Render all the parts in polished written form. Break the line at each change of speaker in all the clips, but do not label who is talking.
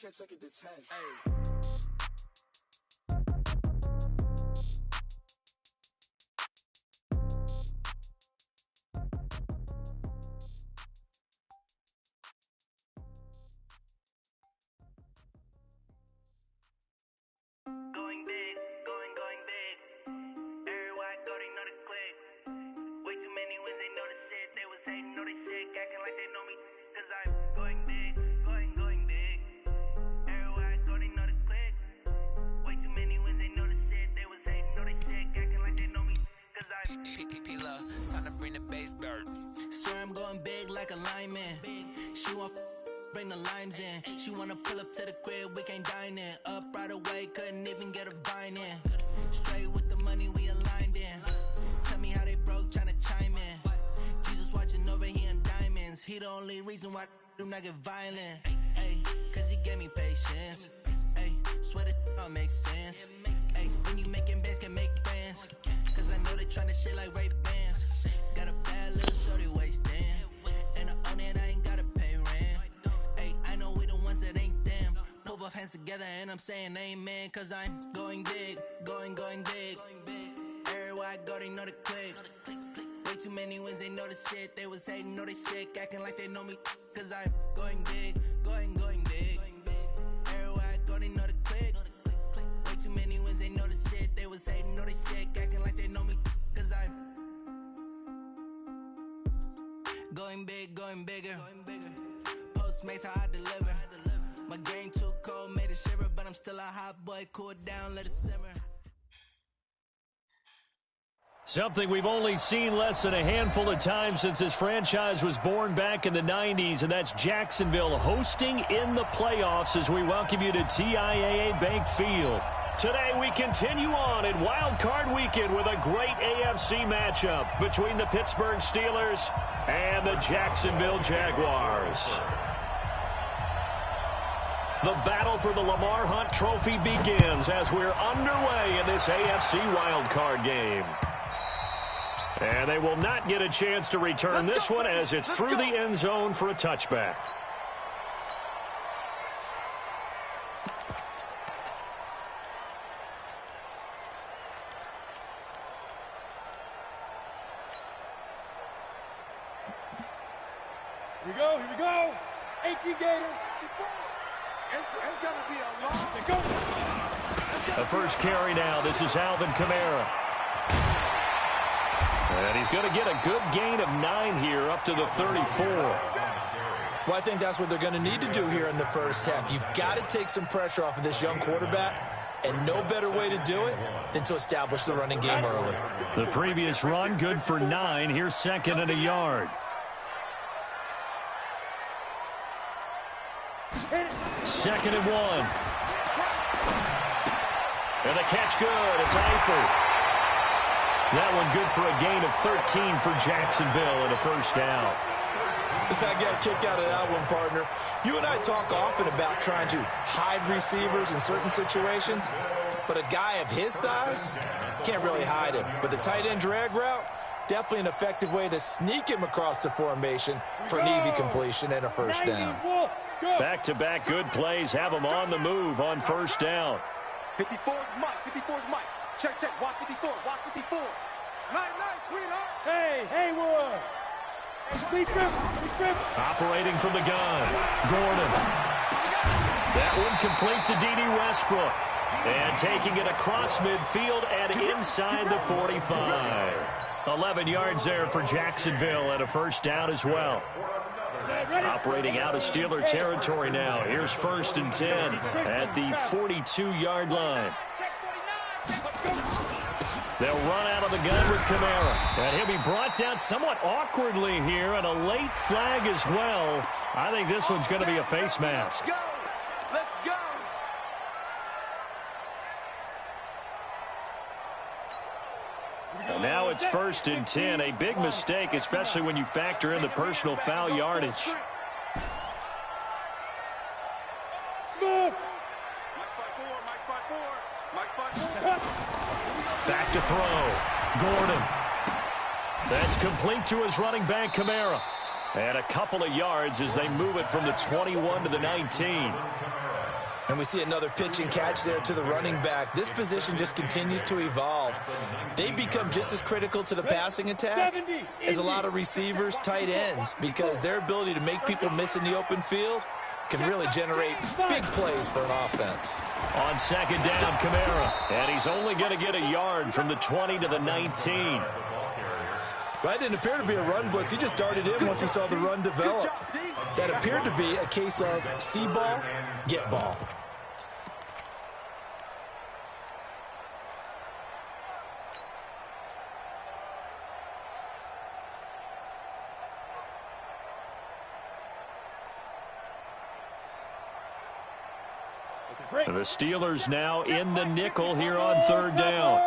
can't take it to 10.
Going big, going big. Everywhere I go, they know the click. Way too many wins, they know the shit. They was hating, know they sick, acting like they know me. Cause I'm going big, going big. Everywhere I go, they know the click. Way too many wins, they know the shit. They was hating, know they sick, acting like they know me. Cause I'm
P-Love, time to bring the bass back.
Swear I'm going big like a lineman. She want bring the limes in. She wanna pull up to the crib, we can't dine in. Up right away, couldn't even get a vine in. Straight with the money, we aligned in. Tell me how they broke, tryna chime in. Jesus watching over here in diamonds. He the only reason why do not get violent. Ay, cause he gave me patience. Ay, swear that all makes sense. Ay, when you making bands, can make friends. Cause I know they tryna shit like Ray-Bans. Got a bad little shorty wasting. And I own it, I ain't gotta pay rent. Ay, I know we the ones that ain't them. Pull both hands together and I'm saying amen. Cause I'm going big, going big. Everywhere I go, they know the click. Way too many wins, they know the shit. They was hating, know they sick, acting like they know me. Cause I'm going big, going big. Everywhere I go, they know the click. Way too many wins, they know the shit. They was hating, know they sick, acting like they know me. Cause I'm going big, going bigger. Postmates how I deliver. My game too cold, made it shiver, but I'm still a hot boy. Cool it down, let it simmer.
Something we've only seen less than a handful of times since this franchise was born back in the 90s, and that's Jacksonville hosting in the playoffs as we welcome you to TIAA Bank Field. Today we continue on in Wild Card Weekend with a great AFC matchup between the Pittsburgh Steelers and the Jacksonville Jaguars. The battle for the Lamar Hunt Trophy begins as we're underway in this AFC Wild Card game. And they will not get a chance to return this one as it's through the end zone for a touchback.
Here we go. 18 Gator.
It's going to be a long...
The first carry now. This is Alvin Kamara. And he's going to get a good gain of 9 here up to the 34.
Well, I think that's what they're going to need to do here in the first half. You've got to take some pressure off of this young quarterback, and no better way to do it than to establish the running game early.
The previous run, good for 9. Here's second and a yard. Second and 1. And the catch good. It's Eifert. That one good for a gain of 13 for Jacksonville and a first down.
I got a kick out of that one, partner. You and I talk often about trying to hide receivers in certain situations, but a guy of his size can't really hide him. But the tight end drag route, definitely an effective way to sneak him across the formation for an easy completion and a first down.
Back-to-back good plays have him on the move on first down.
54's Mike, 54's Mike. Check, watch 54, watch 54. Nice, sweetheart.
Hey, Haywood.
Operating from the gun, Gordon. That one complete to D.D. Westbrook. And taking it across midfield and inside the 45. 11 yards there for Jacksonville and a first down as well. Operating out of Steeler territory now. Here's first and 10 at the 42-yard line. They'll run out of the gun with Kamara. And he'll be brought down somewhat awkwardly here, and a late flag as well. I think this one's going to be a face mask.
Let's go.
And now it's first and 10. A big mistake, especially when you factor in the personal foul yardage. Back to throw. Gordon. That's complete to his running back, Kamara. And a couple of yards as they move it from the 21 to the 19.
And we see another pitch and catch there to the running back. This position just continues to evolve. They become just as critical to the passing attack as a lot of receivers, tight ends, because their ability to make people miss in the open field can really generate big plays for an offense.
On second down, Kamara. And he's only going to get a yard from the 20 to the 19.
That didn't appear to be a run blitz. He just darted in once he saw the run develop. That appeared to be a case of see ball, get ball.
And the Steelers now in the nickel here on third down.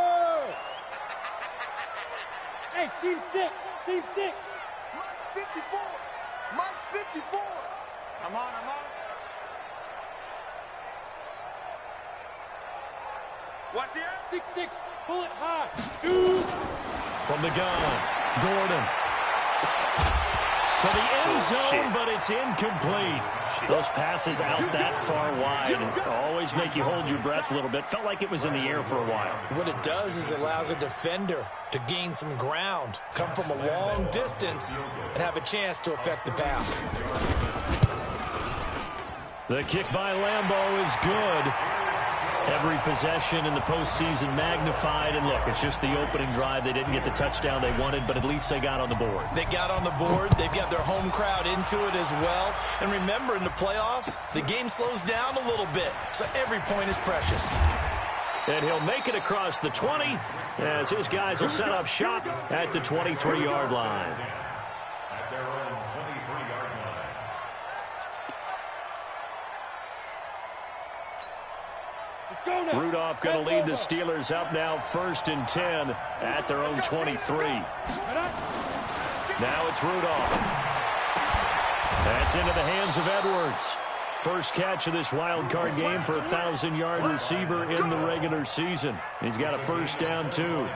Hey, seam 6. Seam 6.
Mike 54. Mike 54. I'm on. Watch the
6-6. Pull it high. Shoot.
From the gun, Gordon. To the end zone, but it's incomplete. Those passes out that far wide always make you hold your breath a little bit. Felt like it was in the air for a while. What
it does is allows a defender to gain some ground, come from a long distance, and have a chance to affect the pass.
The kick by Lambeau is good. Every possession in the postseason magnified. And look, it's just the opening drive. They didn't get the touchdown they wanted, but at least they got on the board.
They got on the board. They've got their home crowd into it as well. And remember, in the playoffs, the game slows down a little bit, so every point is precious.
And he'll make it across the 20 as his guys will set up shop at the 23-yard line. Rudolph going to lead the Steelers up now 1st and 10 at their own 23. Now it's Rudolph. That's into the hands of Edwards. First catch of this wild card game for a 1,000-yard receiver in the regular season. He's got a first down, too.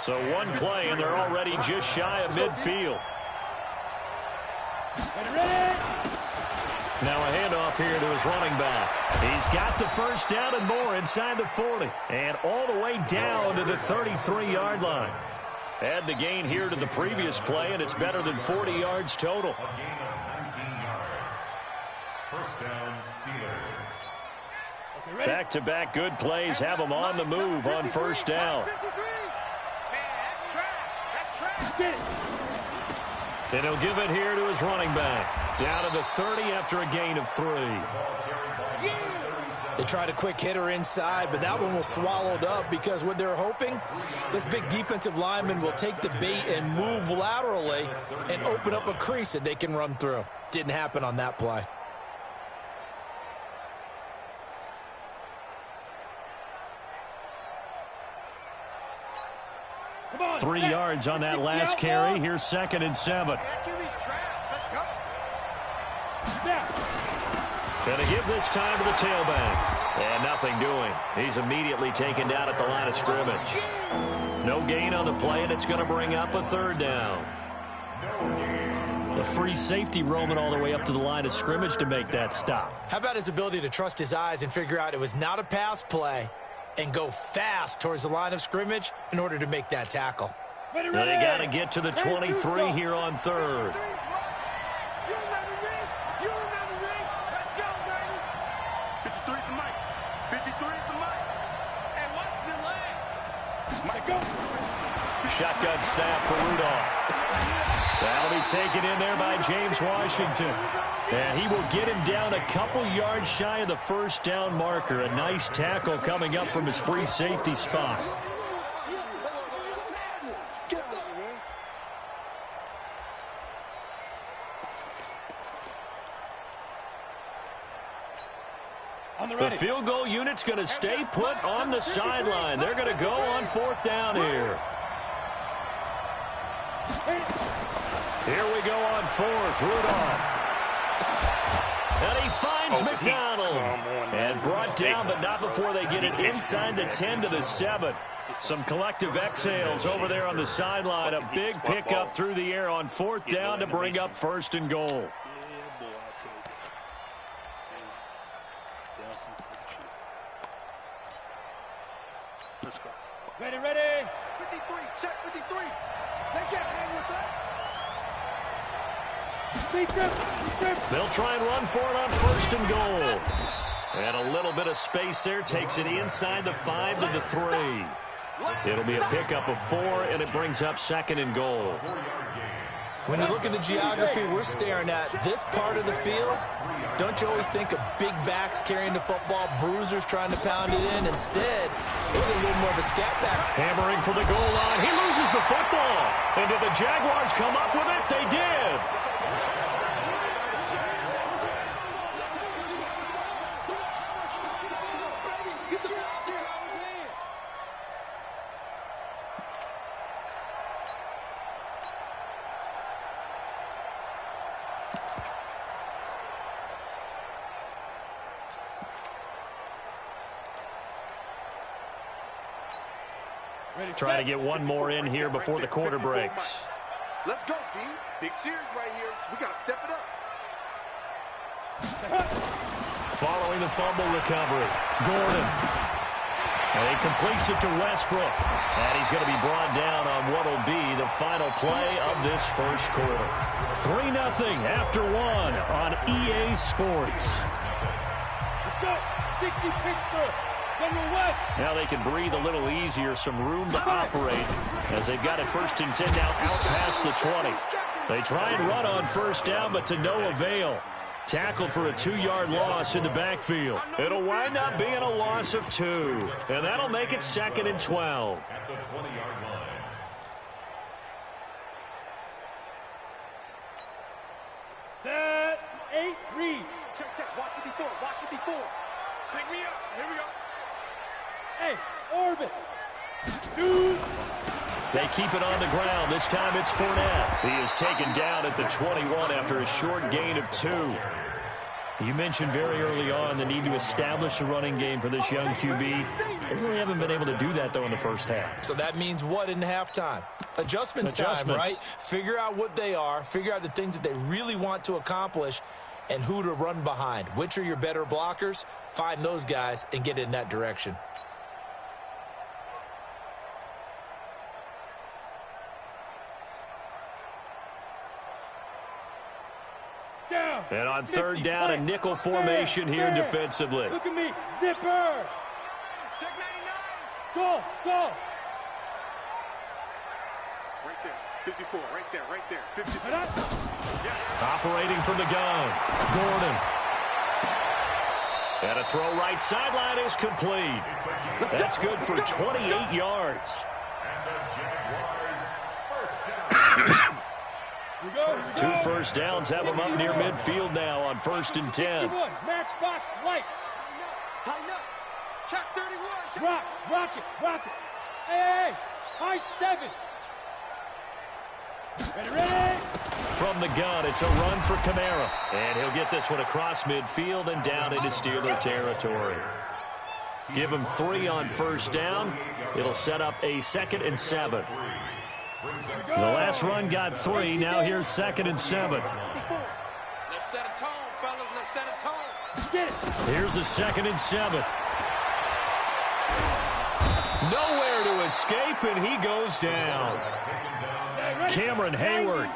So one play, and they're already just shy of midfield. Now a handoff here to his running back. He's got the first down and more inside the 40. And all the way down to the 33-yard line. Add the gain here to the previous play, and it's better than 40 yards total.
First down, Steelers.
Back-to-back good plays have them on the move on first down. And he'll give it here to his running back. Down to the 30 after a gain of 3.
They tried a quick hitter inside, but that one was swallowed up because what they're hoping, this big defensive lineman will take the bait and move laterally and open up a crease that they can run through. Didn't happen on that play.
On, 3 yards on that last carry. Here's 2nd and 7. Going to give this time to the tailback. And nothing doing. He's immediately taken down at the line of scrimmage. No gain on the play, and it's going to bring up a 3rd down. The free safety roaming all the way up to the line of scrimmage to make that stop.
How about his ability to trust his eyes and figure out it was not a pass play and go fast towards the line of scrimmage in order to make that tackle.
They got to get to the 23 here on 3rd. Shotgun snap for Rudolph. That'll be taken in there by James Washington. And he will get him down a couple yards shy of the first down marker. A nice tackle coming up from his free safety spot. The field goal unit's going to stay put on the sideline. They're going to go on 4th down here. Here we go on 4th. Rudolph. And he finds McDonald. And brought down, but not before they get it inside the 10 to the 7. Some collective exhales over there on the sideline. A big pickup through the air on 4th down to bring up 1st and goal.
Let's go.
Ready, ready.
53, check 53. They can't hang with us.
They'll try and run for it on 1st and goal. And a little bit of space there takes it inside the 5 to the 3. It'll be a pickup of 4, and it brings up 2nd and goal.
When you look at the geography we're staring at, this part of the field, don't you always think of big backs carrying the football, bruisers trying to pound it in? Instead, they get a little more of a scat back.
Hammering for the goal line. He loses the football. And did the Jaguars come up with it? They did. Try to get one more in here before the quarter breaks.
Let's go, D. Big series right here. We got to step it up.
Following the fumble recovery, Gordon. And he completes it to Westbrook. And he's going to be brought down on what will be the final play of this first quarter. 3-0 after 1 on EA Sports.
Let's go. 60 Pittsburgh.
Now they can breathe a little easier, some room to operate as they've got it 1st and 10 now out past the 20. They try and run on 1st down, but to no avail. Tackled for a 2-yard loss in the backfield. It'll wind up being a loss of 2, and that'll make it 2nd and 12.
At the 20-yard line.
Set. 8-3.
Check. Watch 54. Watch 54. Pick me up. Here we go.
Hey, orbit. 2.
They keep it on the ground. This time it's Fournette. He is taken down at the 21 after a short gain of 2. You mentioned very early on the need to establish a running game for this young QB. They really haven't been able to do that, though, in the first half.
So that means what in halftime? Adjustments time, right? Figure out what they are, figure out the things that they really want to accomplish, and who to run behind. Which are your better blockers? Find those guys and get in that direction.
And on 3rd down, a nickel formation here defensively.
Look at me. Zipper.
Check 99.
Go.
Right there. 54. Right there. 54.
Operating from the gun. Gordon. And a throw right sideline is complete. That's good for 28 yards.
And the Jaguars first down.
2 first downs have them up near midfield now on 1st and 10.
Matchbox lights.
Tighten up. Check 31.
Rock it. Hey. High 7. Ready.
From the gun, it's a run for Kamara. And he'll get this one across midfield and down into Steeler territory. Give him 3 on 1st down. It'll set up a 2nd and 7. The last run got 3. Now here's 2nd and 7.
Let's set a tone, fellas. Let's set a tone.
Get it.
Here's a 2nd and 7. Nowhere to escape, and he goes down. Cameron Hayward,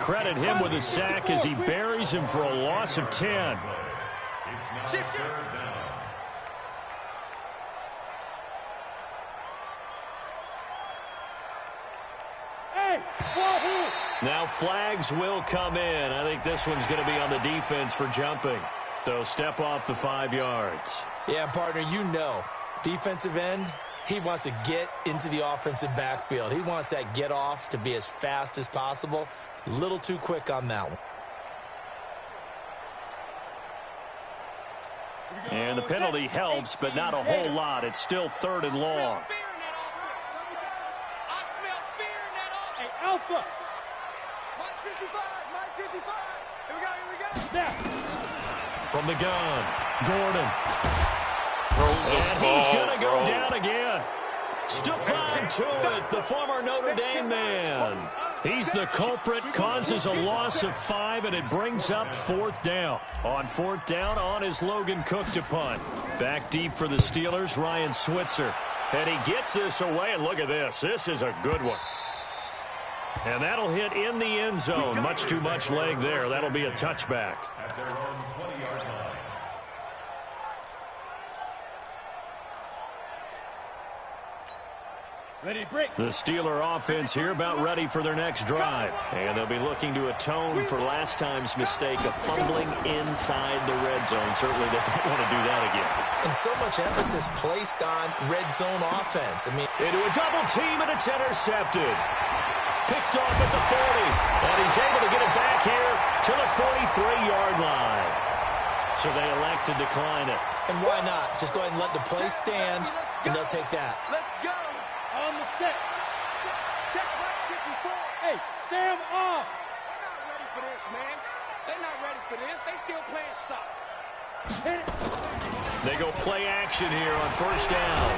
credit him with a sack as he buries him for a loss of 10.
It's now 3rd down.
Now flags will come in. I think this one's going to be on the defense for jumping. So step off the 5 yards.
Yeah, partner, you know, defensive end, he wants to get into the offensive backfield. He wants that get off to be as fast as possible. A little too quick on that one.
And the penalty helps, but not a whole lot. It's still 3rd and long.
Hey, Alpha.
Mike 55. Here we go.
Now.
From the gun, Gordon. And he's going to go down again. Stephon Tuitt, the former Notre Dame man. He's the culprit, causes a loss of 5, and it brings up 4th down. On 4th down, on is Logan Cook to punt. Back deep for the Steelers, Ryan Switzer. And he gets this away, and look at this. This is a good one. And that'll hit in the end zone. Much too much leg there. That'll be a touchback.
At their own 20-yard line.
Ready to break.
The Steeler offense here about ready for their next drive. And they'll be looking to atone for last time's mistake of fumbling inside the red zone. Certainly they don't want to do that again.
And so much emphasis placed on red zone offense. I mean,
into a double team, and it's intercepted. Picked off at the 40. And he's able to get it back here to the 43-yard line. So they elect to decline it.
And why not? Just go ahead and let the play stand, and they'll take that.
Let's go.
On the set.
Check right 54.
Hey, Sam off.
They're not ready for this, man. They're not ready for this. They still playing soccer.
Hit it.
They go play action here on 1st down.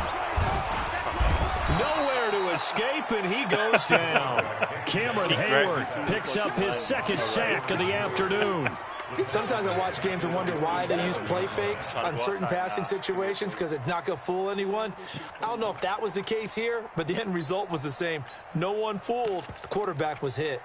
Nowhere to escape, and he goes down. Cameron Hayward picks up his 2nd sack of the afternoon.
Sometimes I watch games and wonder why they use play fakes on certain passing situations, because it's not going to fool anyone. I don't know if that was the case here, but the end result was the same. No one fooled. The quarterback was hit.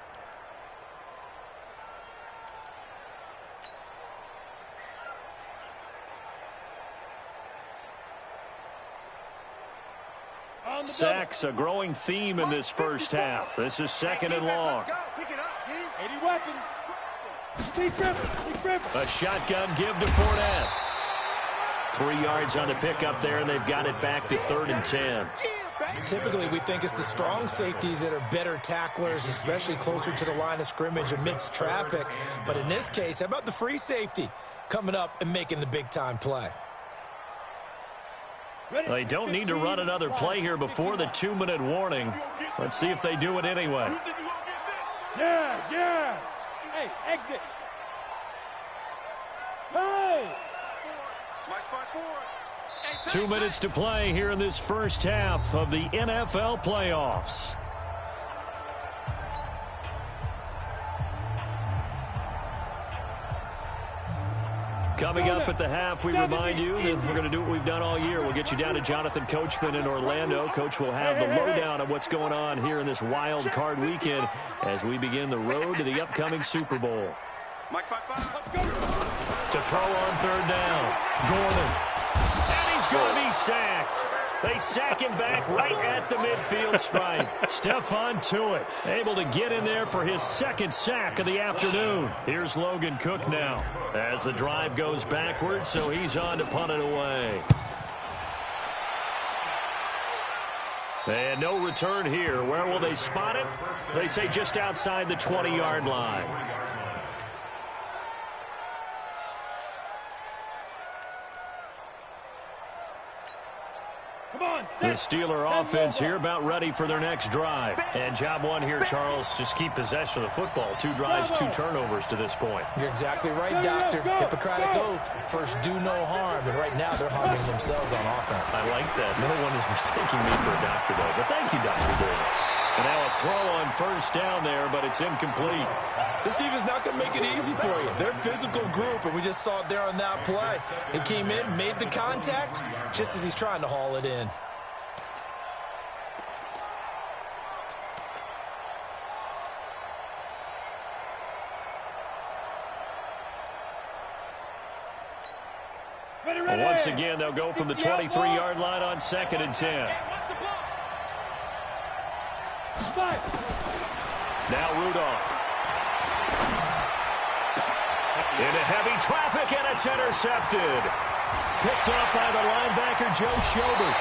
Sacks, a growing theme in this first half. This is 2nd and long.
Let's go. Pick it up, G.
80 weapons. Deep dribble.
A shotgun give to Fournette. 3 yards on the pickup there, and they've got it back to 3rd and 10.
Typically, we think it's the strong safeties that are better tacklers, especially closer to the line of scrimmage amidst traffic. But in this case, how about the free safety coming up and making the big-time play?
They don't need to run another play here before the 2-minute warning. Let's see if they do it anyway.
Yes. Hey, exit. Hey.
Mike spot forward.
2 minutes to play here in this first half of the NFL playoffs. Coming up at the half, we remind you that we're going to do what we've done all year. We'll get you down to Jonathan Coachman in Orlando. Coach will have the lowdown of what's going on here in this wild card weekend as we begin the road to the upcoming Super Bowl.
Mike spot 5.
To throw on 3rd down, Gordon. And he's going to be sacked. They sack him back right at the midfield stripe. Stephon Tuitt able to get in there for his 2nd sack of the afternoon. Here's Logan Cook now as the drive goes backwards, so he's on to punt it away. And no return here. Where will they spot it? They say just outside the 20-yard line. The Steeler offense here about ready for their next drive. And job one here, Charles, just keep possession of the football. 2 drives, 2 turnovers to this point.
You're exactly right, Doctor. Hippocratic oath. First, do no harm. And right now, they're harming themselves on offense.
I like that. No one is mistaking me for a doctor, though. But thank you, Dr. Davis. And now a throw on 1st down there, but it's incomplete.
This team is not going to make it easy for you. They're a physical group, and we just saw it there on that play. He came in, made the contact, just as he's trying to haul it in.
Well, once again, they'll go from the 23-yard line on 2nd and 10. Now Rudolph. Into heavy traffic, and it's intercepted. Picked up by the linebacker, Joe Schobert.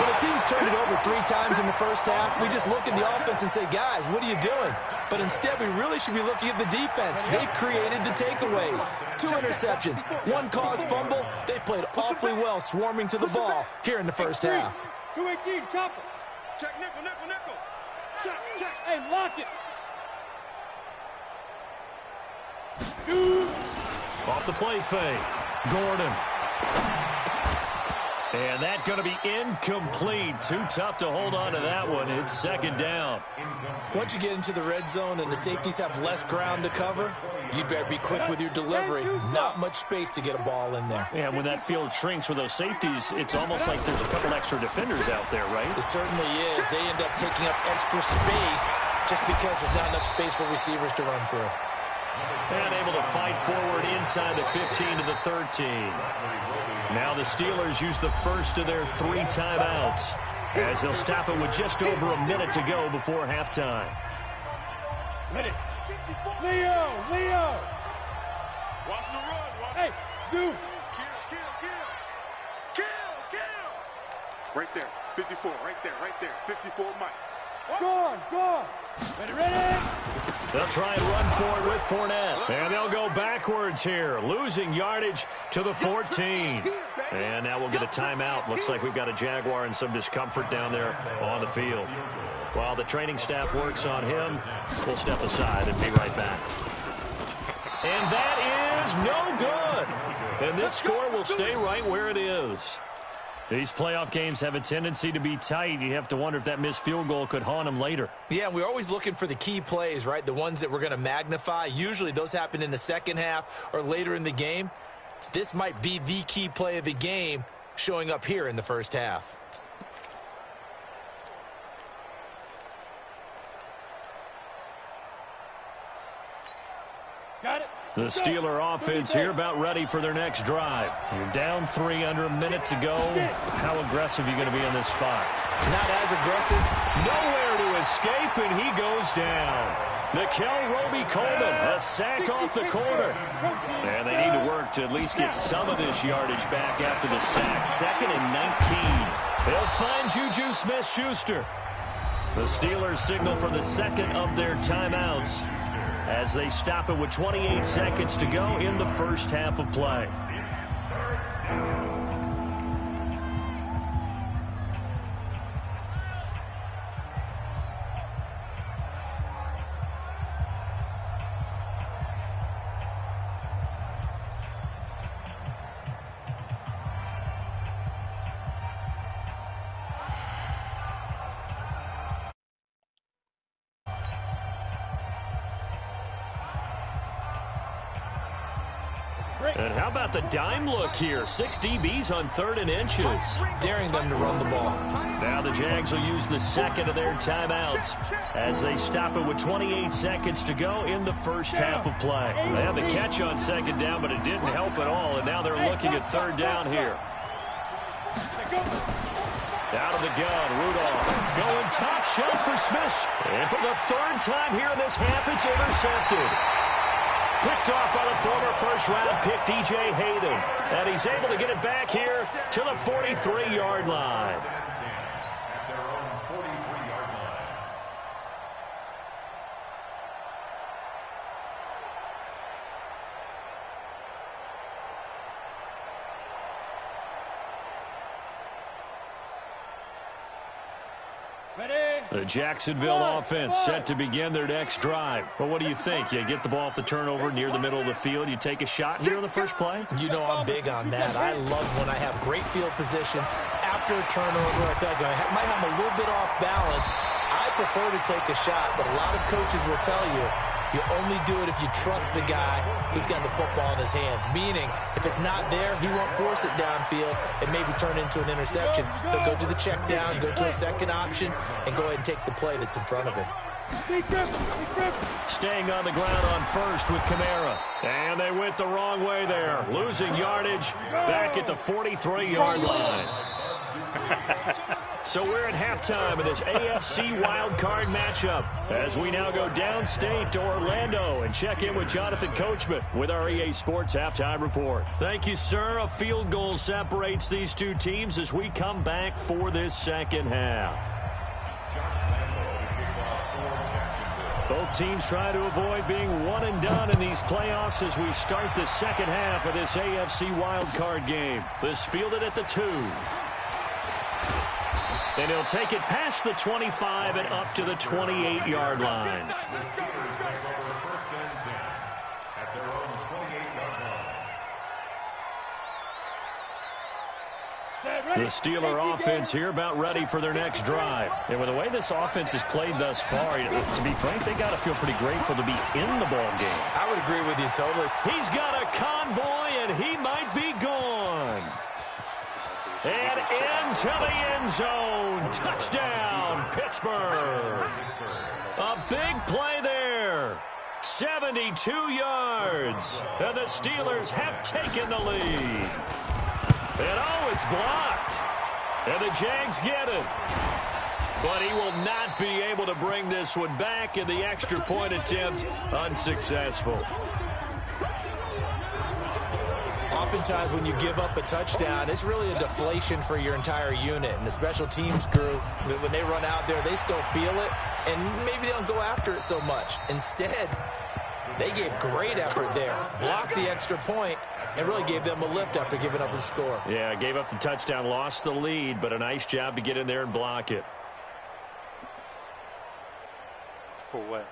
When a team's turned it over 3 times in the first half, we just look at the offense and say, guys, what are you doing? But instead, we really should be looking at the defense. They've created the takeaways. 2 interceptions, 1 caused fumble. They played awfully well swarming to the ball here in the first half.
218, chopper.
Check nickel. Check.
Hey, lock it. Shoot.
Off the play fake. Gordon. And that's going to be incomplete. Too tough to hold on to that one. It's second down.
Once you get into the red zone and the safeties have less ground to cover, you better be quick with your delivery. Not much space to get a ball in there.
And when that field shrinks with those safeties, it's almost like there's a couple extra defenders out there, right?
It certainly is. They end up taking up extra space just because there's not enough space for receivers to run through.
And able to fight forward inside the 15 to the 13. Now the Steelers use the first of their 3 timeouts as they'll stop it with just over a minute to go before halftime.
Ready. Leo.
Watch the run.
Hey, Zoo.
Kill. Right there. 54. Right there. 54, Mike.
Gone. Ready.
They'll try and run for it with Fournette. And they'll go backwards here, losing yardage to the 14. And now we'll get a timeout. Looks like we've got a Jaguar in some discomfort down there on the field. While the training staff works on him, we'll step aside and be right back. And that is no good. And this score will stay right where it is. These playoff games have a tendency to be tight. You have to wonder if that missed field goal could haunt them later.
Yeah, we're always looking for the key plays, right? The ones that we're going to magnify. Usually those happen in the second half or later in the game. This might be the key play of the game showing up here in the first half.
Got it.
The Steeler offense here about ready for their next drive. You're down 3 under a minute to go. How aggressive are you going to be in this spot?
Not as aggressive.
Nowhere to escape, and he goes down. Nickel Roby-Coleman, a sack off the corner. And they need to work to at least get some of this yardage back after the sack. 2nd and 19. They'll find Juju Smith-Schuster. The Steelers signal for the second of their timeouts as they stop it with 28 seconds to go in the first half of play. And how about the dime look here? 6 DBs on 3rd and inches.
Daring them to run the ball.
Now the Jags will use the second of their timeouts as they stop it with 28 seconds to go in the first half of play. They had the catch on 2nd down, but it didn't help at all, and now they're looking at 3rd down here. Out of the gun, Rudolph going top shelf for Smith. And for the 3rd time here in this half, it's intercepted. Picked off by the former first-round pick, DJ Hayden. And he's able to get it back here to the 43-yard line. The Jacksonville offense set to begin their next drive. Well, what do you think? You get the ball off the turnover near the middle of the field. You take a shot here on the first play?
You know I'm big on that. I love when I have great field position after a turnover. I feel like I might have a little bit off balance. I prefer to take a shot, but a lot of coaches will tell you, you only do it if you trust the guy who's got the football in his hands. Meaning, if it's not there, he won't force it downfield and maybe turn into an interception. He'll go to the check down, go to a second option, and go ahead and take the play that's in front of him.
Staying on the ground on first with Kamara. And they went the wrong way there. Losing yardage back at the 43-yard line. So we're at halftime of this AFC wildcard matchup as we now go downstate to Orlando and check in with Jonathan Coachman with our EA Sports Halftime Report. Thank you, sir. A field goal separates these two teams as we come back for this second half. Both teams try to avoid being one and done in these playoffs as we start the second half of this AFC wildcard game. This fielded at the 2. And he'll take it past the 25 and up to the 28-yard line. The Steeler offense here about ready for their next drive. And with the way this offense has played thus far, to be frank, they got to feel pretty grateful to be in the ball game.
I would agree with you totally.
He's got a convoy, and he might be gone. And into the end zone. Touchdown, Pittsburgh. A big play there. 72 yards. And the Steelers have taken the lead. And oh, it's blocked. And the Jags get it. But he will not be able to bring this one back, in the extra point attempt unsuccessful.
Oftentimes when you give up a touchdown, it's really a deflation for your entire unit. And the special teams crew, when they run out there, they still feel it. And maybe they don't go after it so much. Instead, they gave great effort there. Blocked the extra point and really gave them a lift after giving up the score.
Yeah, gave up the touchdown, lost the lead, but a nice job to get in there and block it.
For what?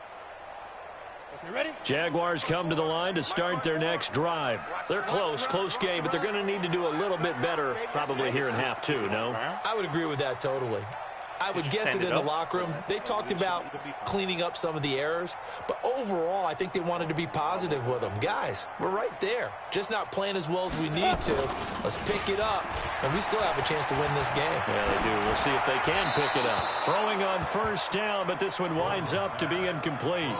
Okay, ready?
Jaguars come to the line to start their next drive. They're close game, but they're going to need to do a little bit better probably here in half two, no?
I would agree with that totally. I would guess it in the locker room. They talked about cleaning up some of the errors, but overall, I think they wanted to be positive with them. Guys, we're right there. Just not playing as well as we need to. Let's pick it up, and we still have a chance to win this game.
Yeah, they do. We'll see if they can pick it up. Throwing on first down, but this one winds up to be incomplete.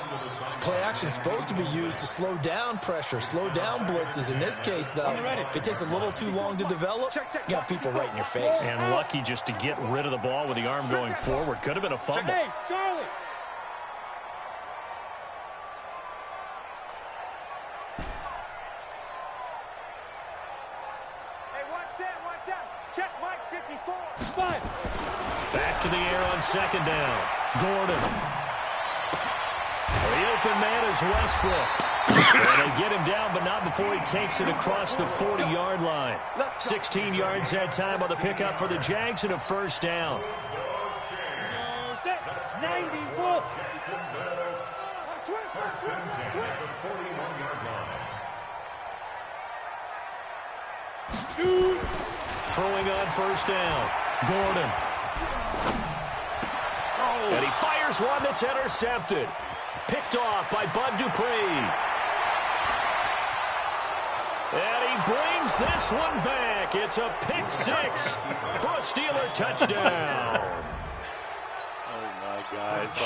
Play action is supposed to be used to slow down pressure, slow down blitzes. In this case, though, if it takes a little too long to develop, you got people right in your face.
And lucky just to get rid of the ball with the arm going forward. Could have been a fumble.
Hey, Charlie.
Hey, watch out. Check Mike 54.
Five.
Back to the air on second down. Gordon. The open man is Westbrook. And they get him down, but not before he takes it across the 40-yard line. 16 yards that time on the pickup for the Jags and a first down.
91. Shoot.
Throwing on first down. Gordon. And he fires one that's intercepted. Picked off by Bud Dupree. And he brings this one back. It's a pick six for a Steeler touchdown.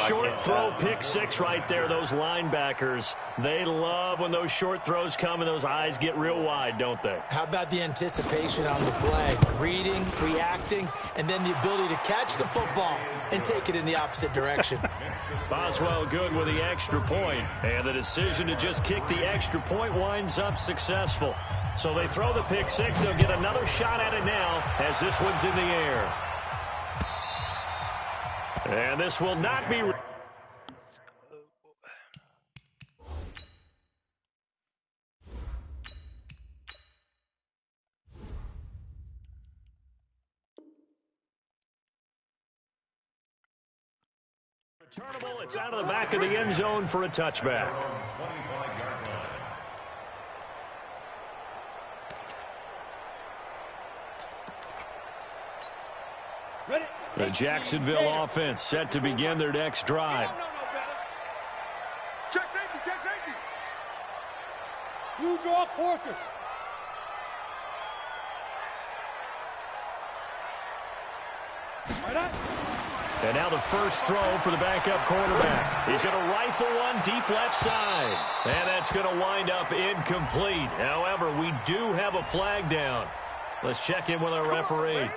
Short throw, pick six right there. Those linebackers, they love when those short throws come and those eyes get real wide, don't they?
How about the anticipation on the play? Reading, reacting, and then the ability to catch the football and take it in the opposite direction.
Boswell good with the extra point, and the decision to just kick the extra point winds up successful. So they throw the pick six. They'll get another shot at it now as this one's in the air. And this will not be... returnable. It's out of the back of the end zone for a touchback.
Ready?
The Jacksonville offense set to begin their next drive.
Check safety.
You draw Corkers. Right on.
And now the first throw for the backup quarterback. He's going to rifle one deep left side. And that's going to wind up incomplete. However, we do have a flag down. Let's check in with our referee.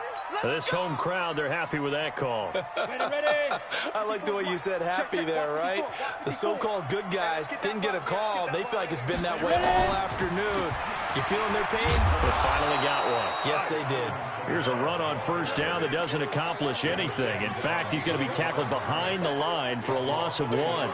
This home crowd, they're happy with that call.
Ready.
I like the way you said happy there, right? The so-called good guys didn't get a call. They feel like it's been that way all afternoon. You feeling their pain?
They finally got one.
Yes, they did.
Here's a run on first down that doesn't accomplish anything. In fact, he's going to be tackled behind the line for a loss of one.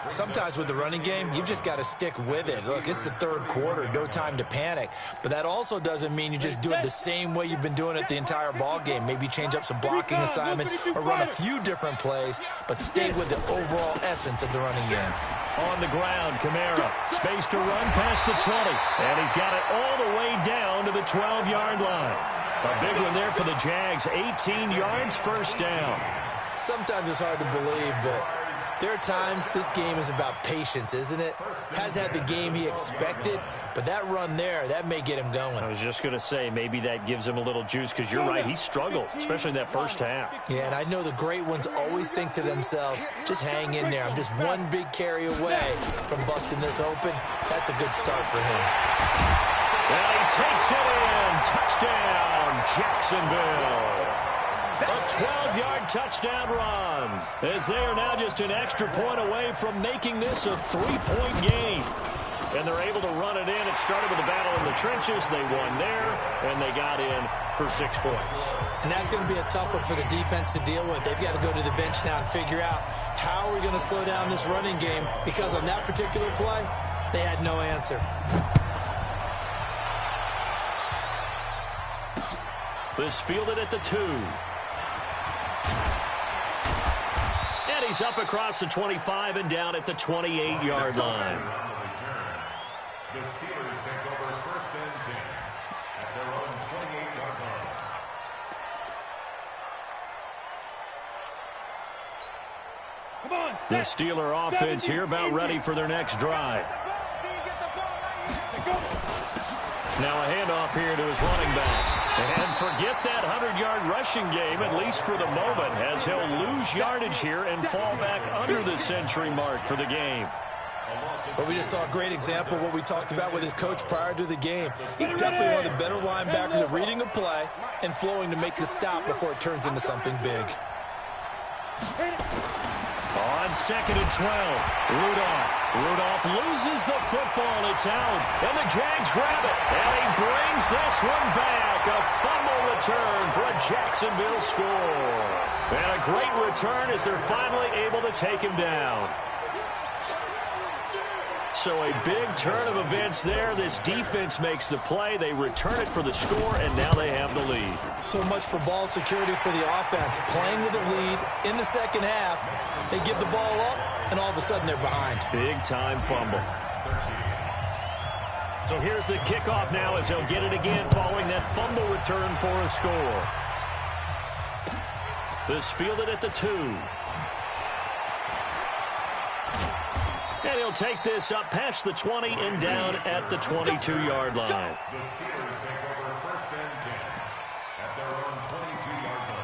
Sometimes with the running game, you've just got to stick with it. Look, it's the third quarter, no time to panic. But that also doesn't mean you just do it the same way you've been doing it the entire ball game. Maybe change up some blocking assignments or run a few different plays, but stay with the overall essence of the running game.
On the ground, Kamara, space to run past the 20, and he's got it all the way down to the 12-yard line. A big one there for the Jags. 18 yards, first down.
Sometimes it's hard to believe, but there are times this game is about patience, isn't it? Has had the game he expected, but that run there, that may get him going.
I was just going to say, maybe that gives him a little juice, because you're right, he struggled, especially in that first half.
Yeah, and I know the great ones always think to themselves, just hang in there. I'm just one big carry away from busting this open. That's a good start for him.
And he takes it in. Touchdown, Jacksonville. A 12-yard touchdown run, as they are now just an extra point away from making this a 3-point game. And they're able to run it in. It started with a battle in the trenches. They won there, and they got in for 6 points.
And that's going to be a tough one for the defense to deal with. They've got to go to the bench now and figure out how are we going to slow down this running game, because on that particular play, they had no answer.
This fielded at the 2. And he's up across the 25 and down at the 28-yard line.
The Steelers take over first and 10 at their own 28-yard line.
Come on,
The Steeler offense here about ready for their next drive. Now a handoff here to his running back. And forget that 100-yard rushing game, at least for the moment, as he'll lose yardage here and fall back under the century mark for the game.
But we just saw a great example of what we talked about with his coach prior to the game. He's definitely one of the better linebackers at reading a play and flowing to make the stop before it turns into something big.
On 2nd and 12, Rudolph loses the football. It's out, and the Jags grab it, and he brings this one back. A fumble return for a Jacksonville score. And a great return as they're finally able to take him down. So a big turn of events there. This defense makes the play. They return it for the score, and now they have the lead.
So much for ball security for the offense. Playing with a lead in the second half, they give the ball up, and all of a sudden they're behind.
Big-time fumble. So here's the kickoff now as he'll get it again following that fumble return for a score. This fielded at the 2. And he'll take this up past the 20 and down at the 22-yard line.
The Steelers take over first and 10 at their own 22-yard line.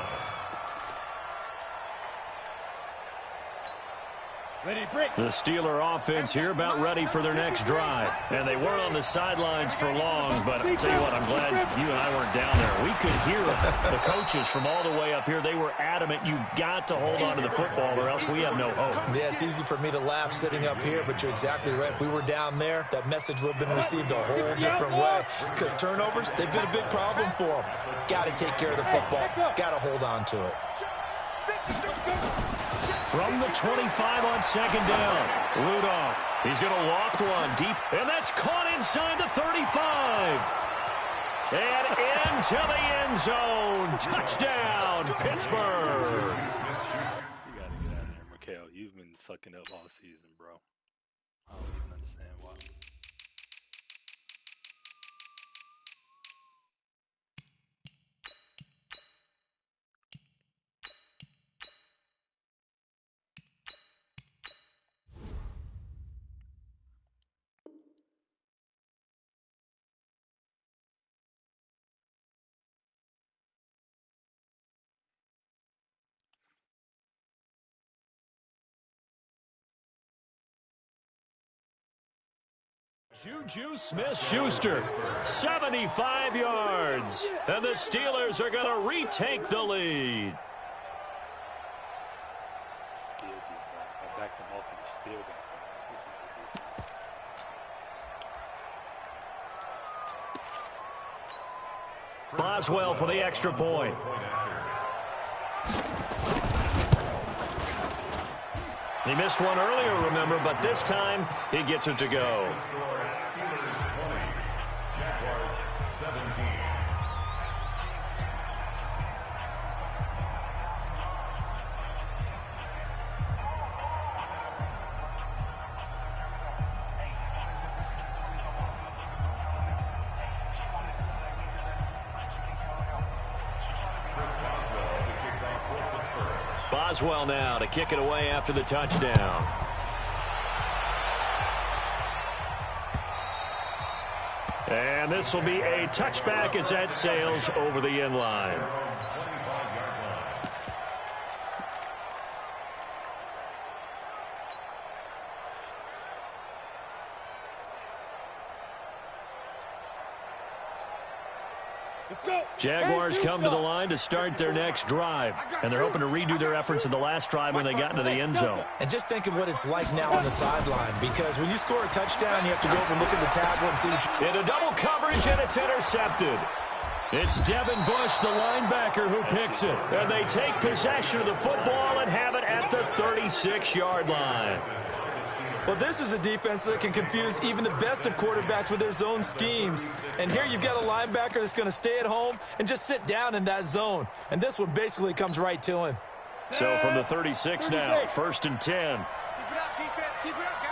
Ready, break.
The Steeler offense here about ready for their next drive. And they weren't on the sidelines for long, but I'll tell you what, I'm glad you and I weren't down there. We could hear the coaches from all the way up here. They were adamant, you've got to hold on to the football or else we have no hope.
Yeah, it's easy for me to laugh sitting up here, but you're exactly right. If we were down there, that message would have been received a whole different way. Because turnovers, they've been a big problem for them. Got to take care of the football. Got to hold on to it.
From the 25 on 2nd down, Rudolph. He's going to loft one deep, and that's caught inside the 35. And into the end zone. Touchdown, Pittsburgh.
You got to get out of there, Mikhail. You've been sucking up all season, bro. I don't even understand why.
Juju Smith-Schuster, 75 yards. And the Steelers are going to retake the lead.
Still deep, bro. I backed them off and still got them.
Boswell for the extra point. He missed one earlier, remember, but this time he gets it to go.
Steelers 20, Jaguars 17.
Boswell now to kick it away after the touchdown. And this will be a touchback as that sails over the end line. Jaguars come to the line to start their next drive, and they're hoping to redo their efforts in the last drive when they got into the end zone.
And just think of what it's like now on the sideline, because when you score a touchdown, you have to go over and look at the tablet and see what you...
Into double coverage, and it's intercepted. It's Devin Bush, the linebacker, who picks it. And they take possession of the football and have it at the 36-yard line.
Well, this is a defense that can confuse even the best of quarterbacks with their zone schemes. And here you've got a linebacker that's going to stay at home and just sit down in that zone. And this one basically comes right to him.
So from the 36 now, 1st and 10.
Keep it up, defense. Keep it up,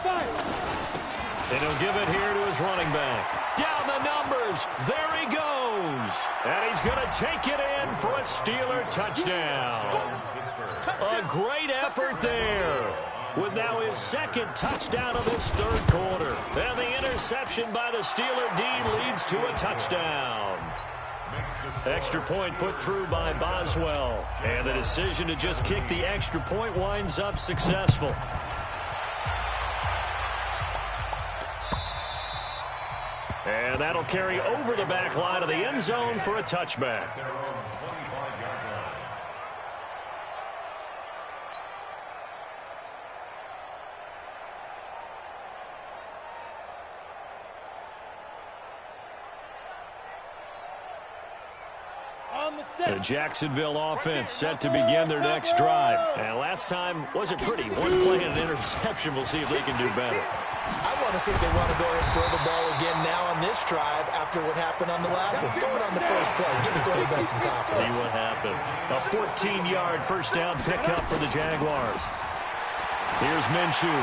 guys.
And he'll give it here to his running back. Down the numbers. There he goes. And he's going to take it in for a Steeler touchdown. A great effort there. With now his second touchdown of this third quarter. And the interception by the Steeler D leads to a touchdown. Extra point put through by Boswell. And the decision to just kick the extra point winds up successful. And that'll carry over the back line of the end zone for a touchback. The Jacksonville offense set to begin their next drive. And last time wasn't pretty. One play and an interception. We'll see if they can do better.
I want to see if they want to go ahead and throw the ball again now on this drive after what happened on the last one. Throw it on the first play. Give the quarterback some confidence.
See what happens. A 14-yard first down pickup for the Jaguars. Here's Minshew.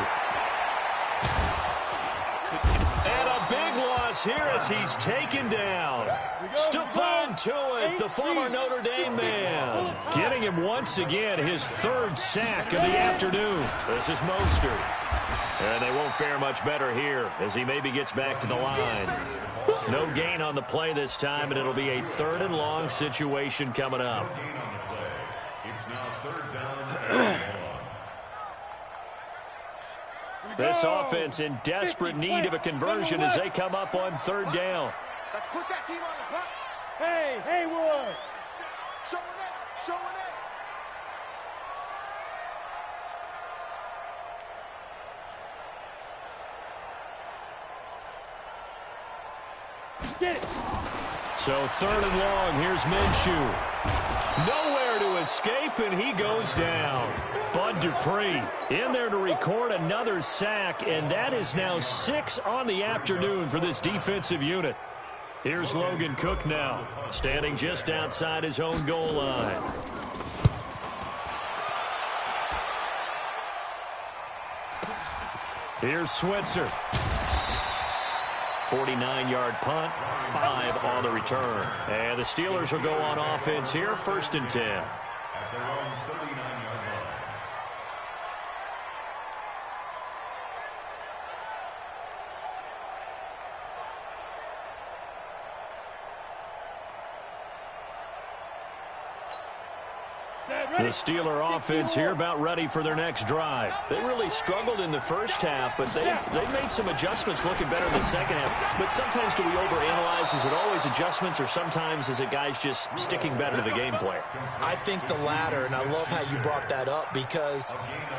And a big loss here as he's taken down. Stephon Tuitt, the former Notre Dame man. Getting him once again his third sack of the afternoon. This is Mostert. And they won't fare much better here as he maybe gets back to the line. No gain on the play this time, and it'll be a 3rd and long situation coming up.
It's now 3rd down.
This offense in desperate need of a conversion as they come up on 3rd down.
Let's put that team on the clock.
Hey, Haywood.
Showing it. Showing it.
Get it.
So 3rd and long, here's Minshew. Nowhere to escape, and he goes down. Bud Dupree in there to record another sack, and that is now 6 on the afternoon for this defensive unit. Here's Logan Cook now, standing just outside his own goal line. Here's Switzer. 49-yard punt, 5 on the return. And the Steelers will go on offense here, 1st and 10.
At their own 39-yard line.
The Steeler offense here about ready for their next drive. They really struggled in the first half, but they've made some adjustments looking better in the second half. But sometimes do we overanalyze? Is it always adjustments, or sometimes is it guys just sticking better to the game plan?
I think the latter, and I love how you brought that up, because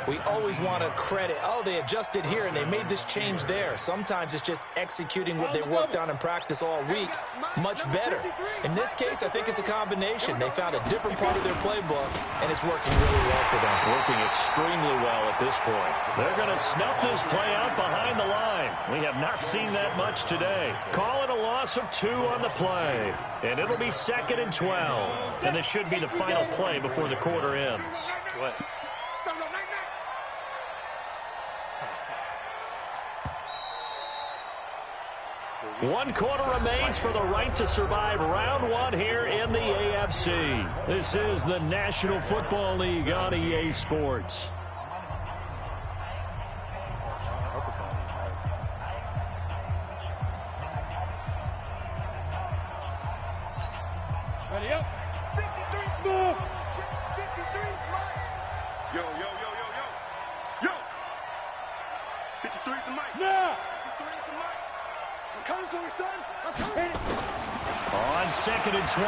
we always want to credit, oh, they adjusted here and they made this change there. Sometimes it's just executing what they worked on in practice all week much better. In this case, I think it's a combination. They found a different part of their playbook, and it's working really well for them.
Working extremely well at this point. They're going to snuff this play out behind the line. We have not seen that much today. Call it a loss of 2 on the play. And it'll be 2nd and 12. And this should be the final play before the quarter ends.
What?
1 quarter remains for the right to survive round 1 here in the AFC. This is the National Football League on EA Sports.
Ready up.
53 smooth. 53 Mike. Yo, yo, yo, yo, yo. Yo. 53 is the mic.
Now.
53 is the mic. I'm coming for you, son. I'm coming.
On 2nd and 12,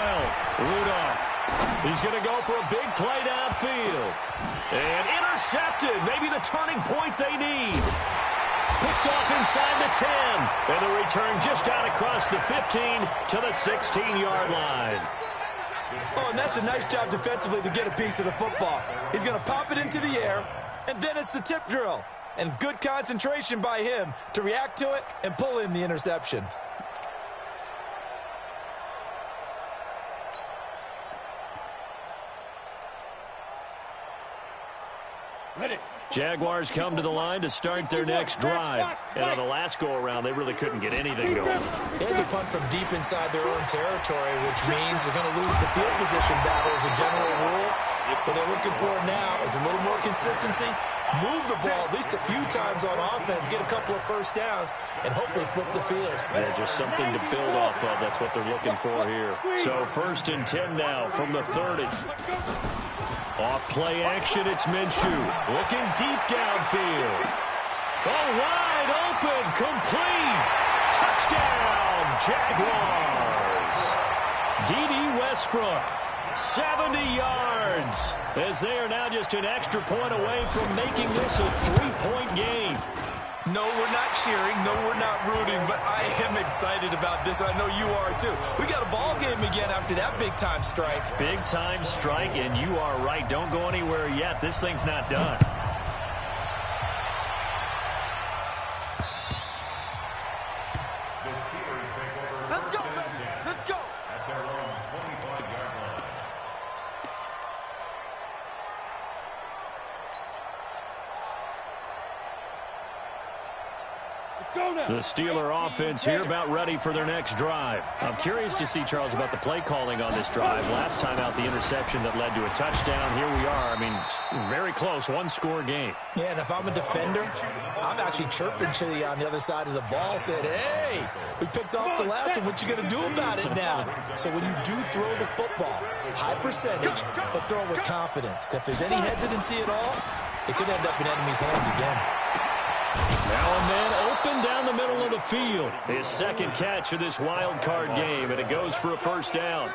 Rudolph. He's going to go for a big play downfield. And intercepted. Maybe the turning point they need. Picked off inside the 10. And the return just out across the 15 to the 16-yard line.
Oh, and that's a nice job defensively to get a piece of the football. He's going to pop it into the air, and then it's the tip drill. And good concentration by him to react to it and pull in the interception.
Ready.
Jaguars come to the line to start their next drive. And on the last go-around, they really couldn't get anything going.
They had to punt from deep inside their own territory, which means they're going to lose the field position battle as a general rule. What they're looking for now is a little more consistency, move the ball at least a few times on offense, get a couple of first downs, and hopefully flip the field.
Yeah, just something to build off of. That's what they're looking for here. So 1st and 10 now from the 30. Off play action, it's Minshew. Looking deep downfield. Oh, wide open, complete. Touchdown, Jaguars. D.D. Westbrook, 70 yards. As they are now just an extra point away from making this a 3-point game.
No, we're not cheering. No, we're not rooting. But I am excited about this. I know you are, too. We got a ball game again after that big-time strike.
Big-time strike, and you are right. Don't go anywhere yet. This thing's not done.
The Steelers take over.
Let's go, baby. Let's go.
At their own 25-yard line.
Go now.
The Steeler offense here about ready for their next drive. I'm curious to see, Charles, about the play calling on this drive. Last time out, the interception that led to a touchdown. Here we are. I mean, very close, 1-score game.
Yeah, and if I'm a defender, I'm actually chirping Chili on the other side of the ball, said, hey, we picked off the last one. What you going to do about it now? So when you do throw the football, high percentage, but throw it with confidence. If there's any hesitancy at all, it could end up in enemy's hands again.
Now a man open down the middle of the field. His 2nd catch of this wild card game, and it goes for a first down.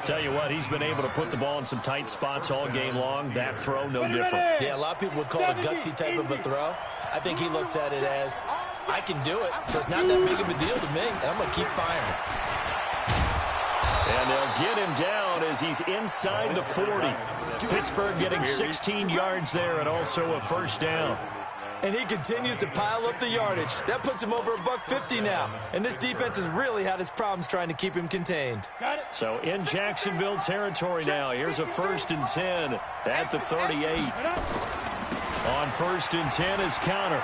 Tell you what, he's been able to put the ball in some tight spots all game long. That throw, no different.
Yeah, a lot of people would call it a gutsy type of a throw. I think he looks at it as, I can do it, so it's not that big of a deal to me, and I'm going to keep firing.
And they'll get him down as he's inside the 40. Pittsburgh getting 16 yards there and also a first down.
And he continues to pile up the yardage. That puts him over $150 now. And this defense has really had its problems trying to keep him contained.
So in Jacksonville territory now. Here's a 1st and 10 at the 38. On 1st and 10 is Counter.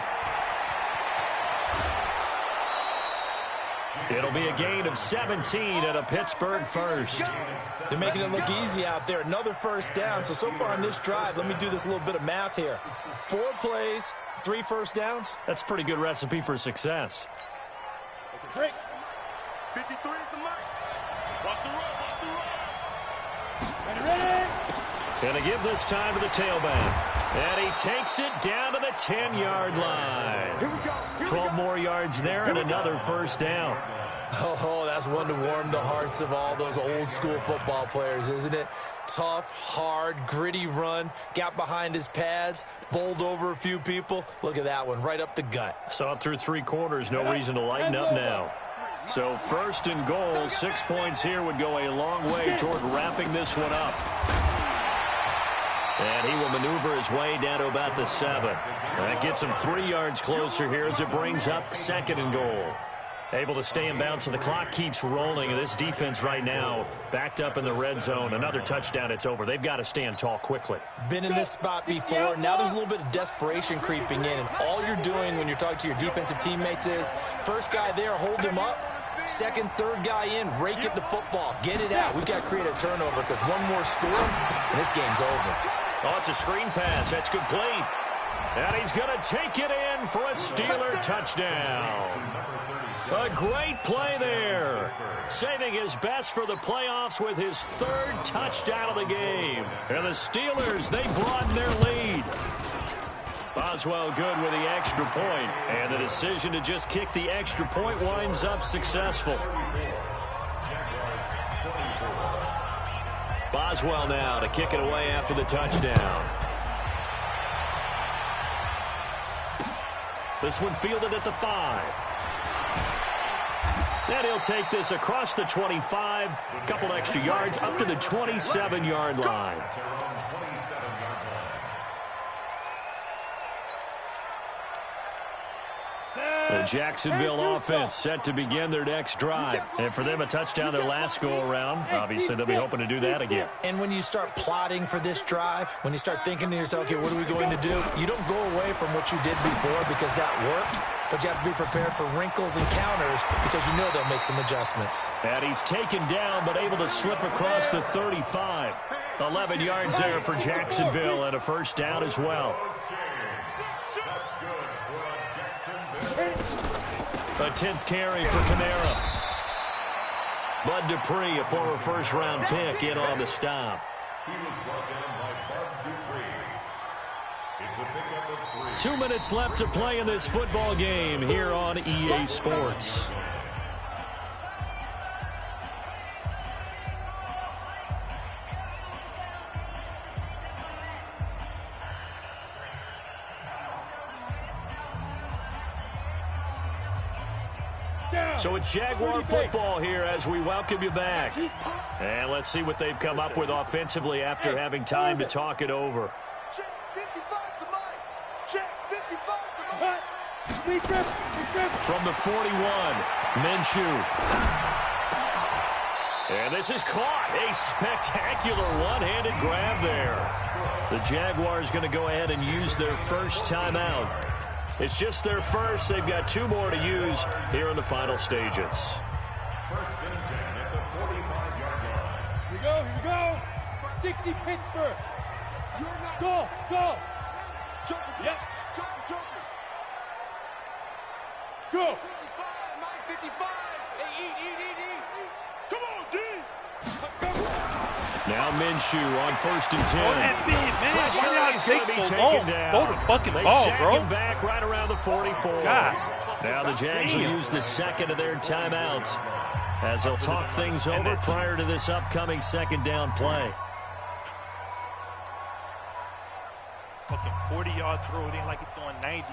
It'll be a gain of 17 and a Pittsburgh first.
They're making it look easy out there. Another first down. So far on this drive, let me do this little bit of math here. 4 plays, 3 first downs.
That's a pretty good recipe for success.
Break.
53 is the mic. Watch the run. Watch the run.
Ready.
Going to give this time to the tailback. And he takes it down to the 10-yard line.
Here we go.
12 more yards there and another first down.
Oh, that's one to warm the hearts of all those old-school football players, isn't it? Tough, hard, gritty run, got behind his pads, bowled over a few people. Look at that one, right up the gut.
Saw it through 3 quarters, no reason to lighten up now. So 1st and goal, 6 points here would go a long way toward wrapping this one up. And he will maneuver his way down to about the 7. That gets him 3 yards closer here as it brings up 2nd and goal. Able to stay in bounds, so the clock keeps rolling. And this defense right now backed up in the red zone. Another touchdown, it's over. They've got to stand tall quickly.
Been in this spot before. Now there's a little bit of desperation creeping in. And all you're doing when you're talking to your defensive teammates is, first guy there, hold him up. Second, third guy in, rake at the football. Get it out. We've got to create a turnover because one more score, and this game's over.
Oh, it's a screen pass. That's complete. And he's going to take it in for a Steeler touchdown. A great play there. Saving his best for the playoffs with his third touchdown of the game. And the Steelers, they broaden their lead. Boswell good with the extra point, and the decision to just kick the extra point winds up successful. Boswell now to kick it away after the touchdown. This one fielded at the 5. And he'll take this across the 25, a couple extra yards up to the 27-yard line. The Jacksonville offense set to begin their next drive. And for them, a touchdown their last go-around. Obviously, they'll be hoping to do that again.
And when you start plotting for this drive, when you start thinking to yourself, okay, what are we going to do? You don't go away from what you did before because that worked, but you have to be prepared for wrinkles and counters because you know they'll make some adjustments.
And he's taken down but able to slip across the 35. 11 yards there for Jacksonville and a first down as well. A 10th carry for Kamara. Bud Dupree, a former first-round pick, in on the stop.
He was brought down by Bud Dupree. It's a pickup of 3.
2 minutes left to play in this football game here on EA Sports. So it's Jaguar football here as we welcome you back. And let's see what they've come up with offensively after having time to talk it over.
Check 55 to Mike. Check 55 to Mike.
From the 41, Minshew. And this is caught. A spectacular one-handed grab there. The Jaguars going to go ahead and use their first timeout. It's just their first. They've got 2 more to use here in the final stages.
First and 10 at the 45-yard line.
Here we go. 60 Pittsburgh. Go. Yep. Go.
55, Mike 55. Hey, eat. Come on, D.
Now Minshew on first and 10.
Oh, that big, man.
Pressure,
Why y'all
he's going to be
take so
taken
long?
down.
Throw the fucking
They
ball,
sack
bro.
him back right around the 44.
God.
Now the Jags will use the second of their timeouts as they'll talk things over prior to this upcoming second down play.
Fucking 40-yard throw. It ain't like he's throwing 90.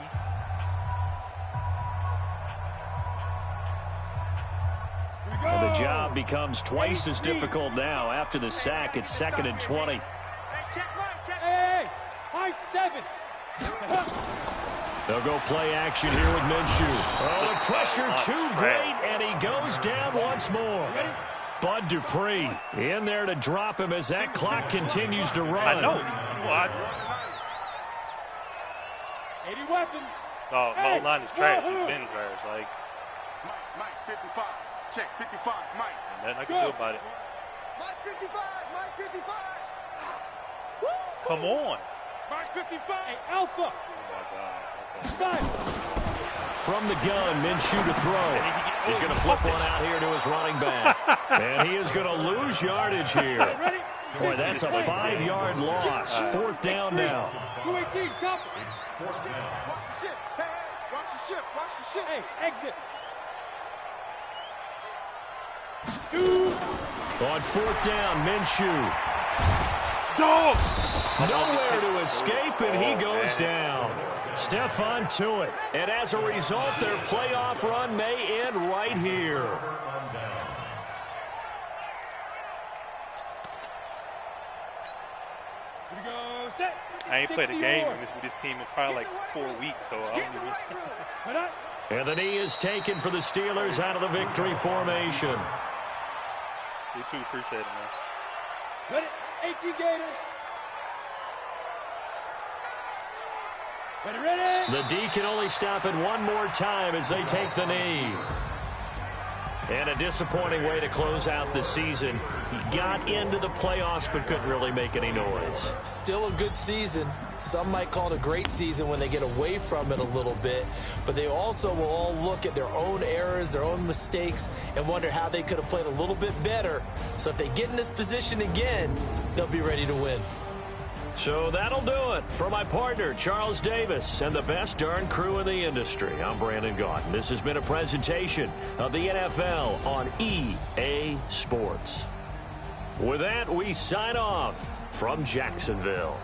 And the job becomes twice as difficult now. After the sack, it's 2nd and 20.
Hey, high 7.
They'll go play action here with Minshew. Oh, the pressure too great, and he goes down once more. Bud Dupree in there to drop him as that clock continues to run.
I know. What?
80 weapons.
Oh, my line is trash. He's been trash. Like,
Mike 55. Check 55, Mike.
nothing I can do about it.
Mike 55.
Come on.
Mike 55.
Hey, Alpha.
Oh, my God. Okay.
Stop.
From the gun, Minshew to throw. He's going to flip one out here to his running back. And he is going to lose yardage here. Boy, that's a 5-yard loss. 4th down now.
218, chop.
Watch the ship. Hey, watch the ship.
Hey, exit.
On 4th down, Minshew.
Dog.
Nowhere to escape, and he goes down. Stephon Tuitt. And as a result, their playoff run may end right here.
Here we go. Set.
I ain't played a game with this team in probably like 4 weeks, so I don't even.
Head up.
And the knee is taken for the Steelers out of the victory formation.
You too, appreciate it, man.
Ready. 18 Gators. Ready.
The D can only stop it one more time as they take the knee. And a disappointing way to close out the season. He got into the playoffs but couldn't really make any noise.
Still a good season. Some might call it a great season when they get away from it a little bit. But they also will all look at their own errors, their own mistakes, and wonder how they could have played a little bit better. So if they get in this position again, they'll be ready to win.
So that'll do it. For my partner, Charles Davis, and the best darn crew in the industry, I'm Brandon Gaudin. This has been a presentation of the NFL on EA Sports. With that, we sign off from Jacksonville.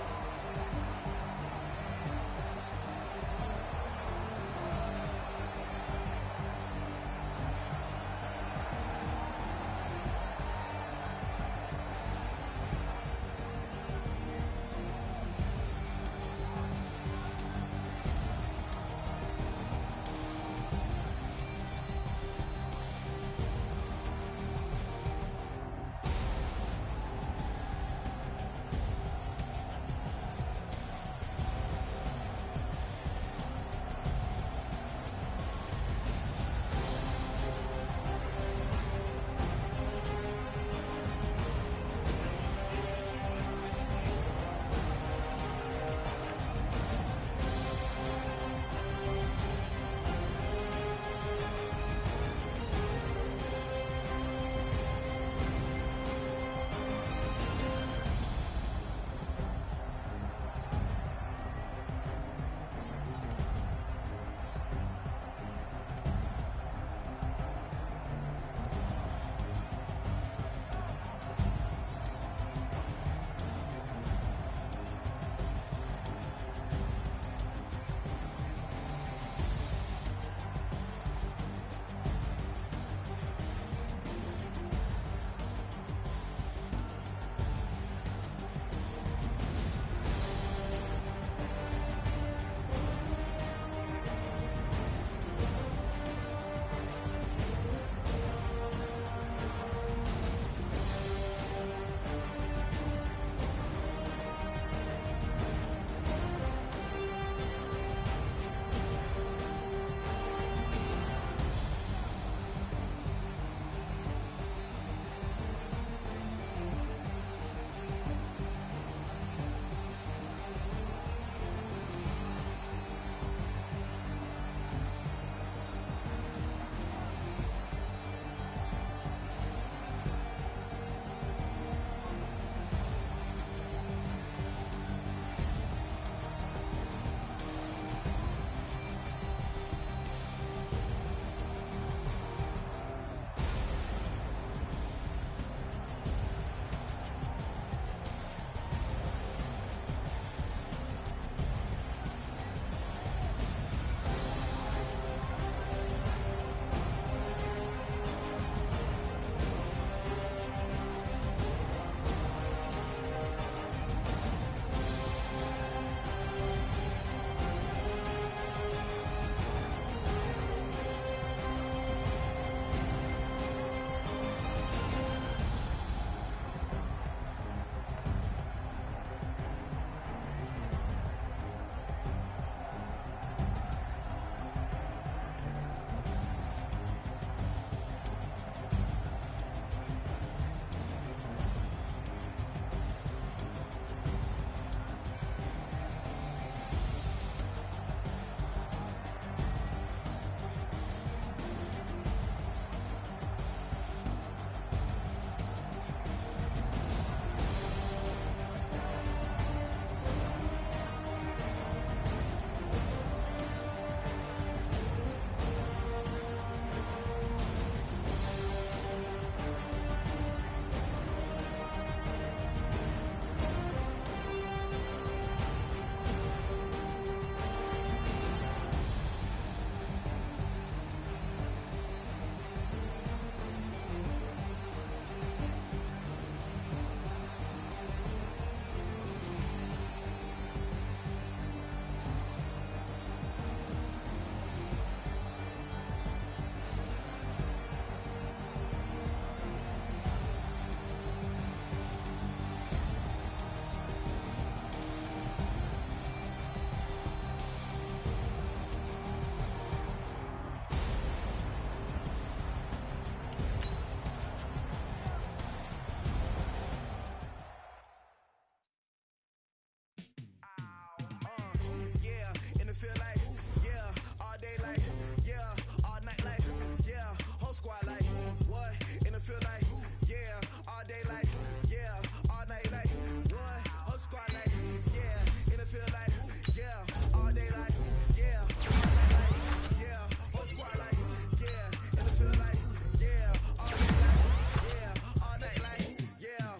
squad like, what? In the field like, yeah. All day like, yeah. All night like, what? Whole squad like, yeah. In the field like, yeah. All day like, yeah. All night like, yeah. Whole squad like, yeah. In the field like, yeah. All day like, yeah. All night like, yeah.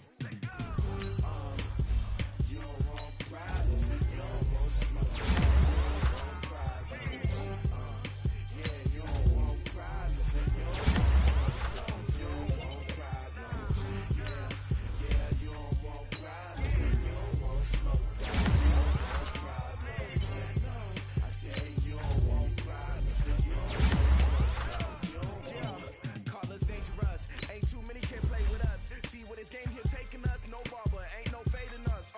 You don't want problems, you don't want smoke. You don't want problems, yeah. You don't want problems, you don't want smoke. You don't want problems, yeah. Yeah, you don't want problems, you don't want smoke. You don't want problems, no. I say you don't want problems, you don't want smoke. You don't want. Yeah, call us dangerous. Ain't too many can play with us. See what this game here taking us. No barber, ain't no fading us.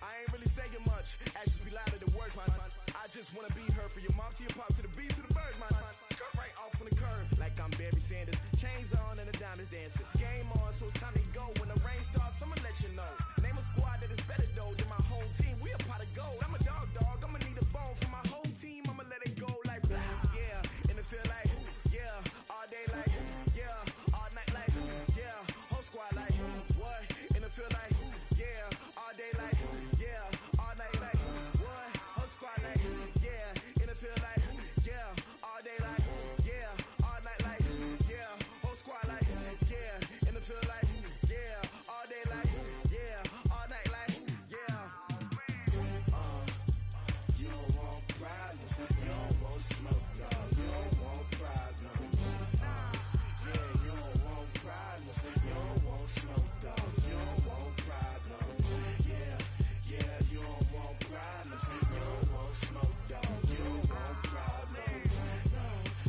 I ain't really saying much. Actions be louder than words, man. I just wanna be her for your mom to your pop to the beat to the bird, man. Cut right off on the curb like I'm Barry Sanders. Chains on and the diamonds dancing. Game on, so it's time to go. When the rain starts, I'ma let you know. Name a squad that is better though than my home team. We a pot of gold. I'm a dog. I'ma need a bone for my whole team. I'ma let it go like, yeah. In the field like, yeah. All day like, yeah. All night like, yeah. Whole squad like, what? In the field like, yeah. All day like, yeah. All night like, what? Whole squad like, yeah. In the field like, yeah. All day like, yeah. All night like, yeah. Whole squad like, yeah. In the field like, yeah. All day like, yeah. All night like, yeah. You don't want problems, you don't want smoke, no. You don't want problems, yeah. You don't want problems, you don't want smoke, dog. You don't want problems, yeah. Yeah, you don't want problems, you don't want smoke, dog. You don't want problems, no.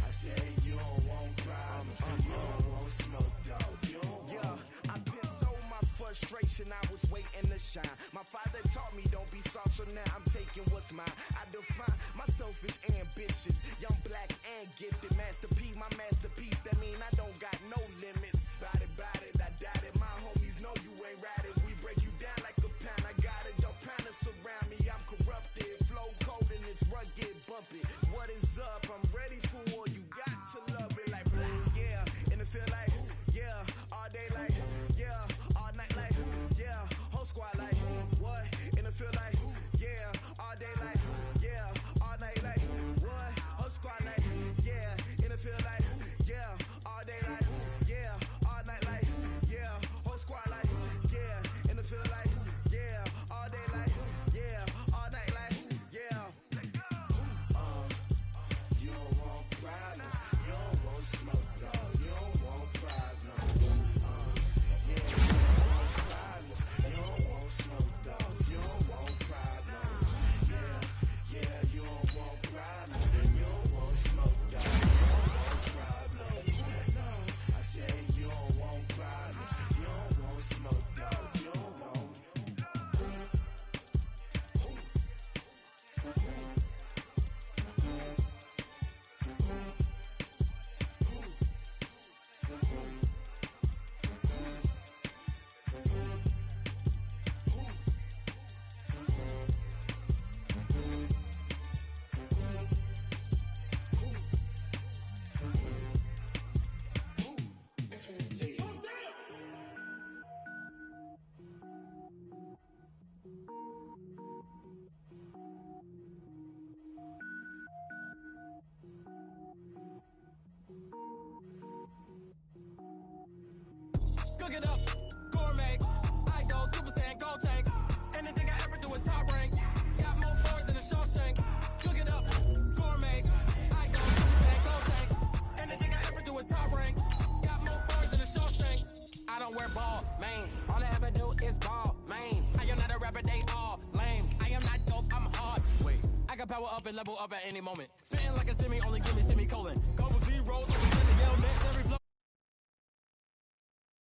I say you don't want problems, you don't want smoke, dog. You don't want. Yeah, I been so my frustration, I was waiting to shine. My father taught me don't be soft, so now I'm taking what's mine. I define myself as ambitious, young, black, and gifted. Master P, my masterpiece. That mean I don't got no limits. Bout it, I doubt it. My homies know you ain't ratted. We break you down like a pound. I got it, don't pound to surround me. I'm corrupted, flow cold and it's rugged, bumpy. What is up? I'm ready for war. You got to love it like black, yeah. In the field like, yeah. All day like, yeah. All night like, yeah. Whole squad like, what? In the field like, yeah. All day like, yeah. All night like, what? Whole squad like, yeah. In the field like, yeah. All day like, yeah. All night like, yeah. Whole squad like, yeah. In the field like, yeah. All day like, yeah. All night like, yeah. You don't want problems, you don't want smoke, no. You don't want problems, yeah. You don't want problems, you don't want smoke, dog. You don't want problems, yeah. Yeah, you don't want problems, you don't want smoke, dog. You don't want problems, no. I say you don't want problems, you don't want smoke, dog. You don't want.
Cook it up, gourmet. I go Super Saiyan, gold tank. Anything I ever do is top rank. Got more boards than a Shawshank. Cook it up, gourmet. I go Super Saiyan, gold tank. Anything I ever do is top rank. Got more boards than a Shawshank. I don't wear ball mains. All I ever do is ball main. I am not a rapper, they all lame. I am not dope, I'm hard. Wait, I can power up and level up at any moment. Spitting like a semi, only give me semicolon. Couple zeros over